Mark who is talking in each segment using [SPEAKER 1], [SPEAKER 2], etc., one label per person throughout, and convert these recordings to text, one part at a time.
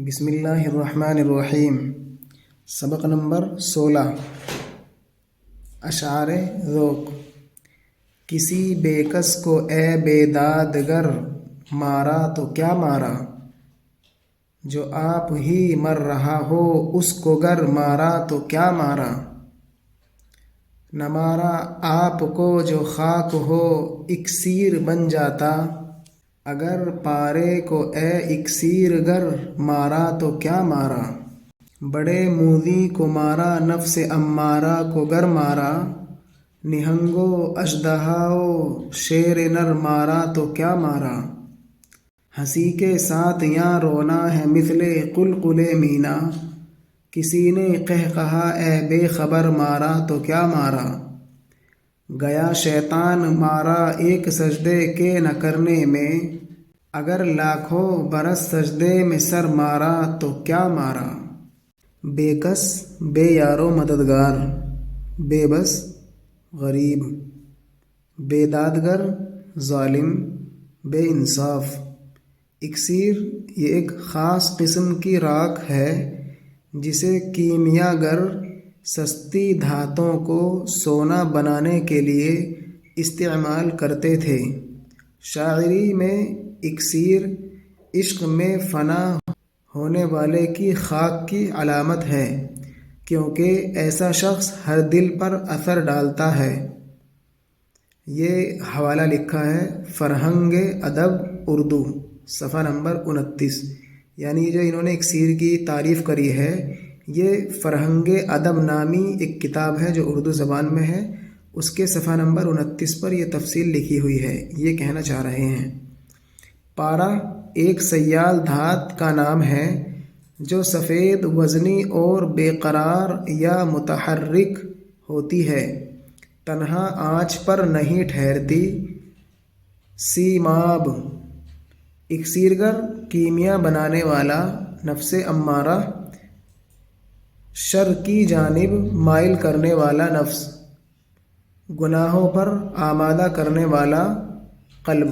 [SPEAKER 1] بسم اللہ الرحمن الرحیم۔ سبق نمبر 16۔ اشعار ذوق۔ کسی بے کس کو اے بے دادگر مارا تو کیا مارا، جو آپ ہی مر رہا ہو اس کو گر مارا تو کیا مارا۔ نہ مارا آپ کو جو خاک ہو اکسیر بن جاتا، اگر پارے کو اے اکسیر گر مارا تو کیا مارا۔ بڑے موذی کو مارا نفس امارہ کو گر مارا، نہنگو اژدہاؤ شیر نر مارا تو کیا مارا۔ ہنسی کے ساتھ یاں رونا ہے مثل قلقل مینا، کسی نے قہقہا اے بے خبر مارا تو کیا مارا۔ گیا شیطان مارا ایک سجدے کے نہ کرنے میں، اگر لاکھوں برس سجدے میں سر مارا تو کیا مارا۔ بے کس بے یار و مددگار، بے بس غریب، بے دادگر ظالم، بے انصاف۔ اکسیر یہ ایک خاص قسم کی راکھ ہے جسے کیمیا گر سستی دھاتوں کو سونا بنانے کے لیے استعمال کرتے تھے۔ شاعری میں اکسیر عشق میں فنا ہونے والے کی خاک کی علامت ہے، کیونکہ ایسا شخص ہر دل پر اثر ڈالتا ہے۔ یہ حوالہ لکھا ہے فرہنگ ادب اردو، صفحہ نمبر 29۔ یعنی جو انہوں نے اکسیر کی تعریف کری ہے، یہ فرہنگ ادب نامی ایک کتاب ہے جو اردو زبان میں ہے، اس کے صفحہ نمبر 29 پر یہ تفصیل لکھی ہوئی ہے۔ یہ کہنا چاہ رہے ہیں پارا ایک سیال دھات کا نام ہے جو سفید وزنی اور بے قرار یا متحرک ہوتی ہے، تنہا آنچ پر نہیں ٹھہرتی۔ سیماب اکسیرگر کیمیا بنانے والا، نفس امارہ شر کی جانب مائل کرنے والا نفس، گناہوں پر آمادہ کرنے والا قلب،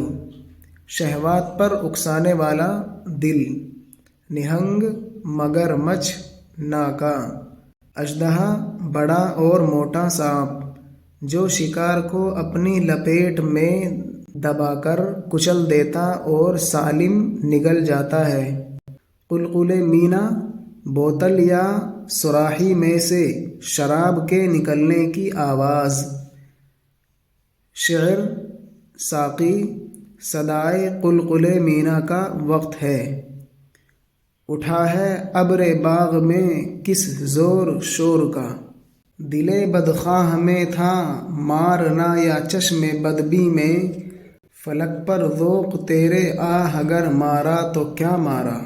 [SPEAKER 1] شہوات پر اکسانے والا دل، نہنگ مگر مچھ ناکا، اژدہا بڑا اور موٹا سانپ جو شکار کو اپنی لپیٹ میں دبا کر کچل دیتا اور سالم نگل جاتا ہے۔ قلقل مینا بوتل یا صراحی میں سے شراب کے نکلنے کی آواز۔ شعر ساقی صدائے قلقل مینا کا وقت ہے، اٹھا ہے ابر باغ میں کس زور شور کا۔ دل بدخواہ میں تھا مارنا یا چشم بدبی میں، فلک پر ذوق تیرے آہ اگر مارا تو کیا مارا۔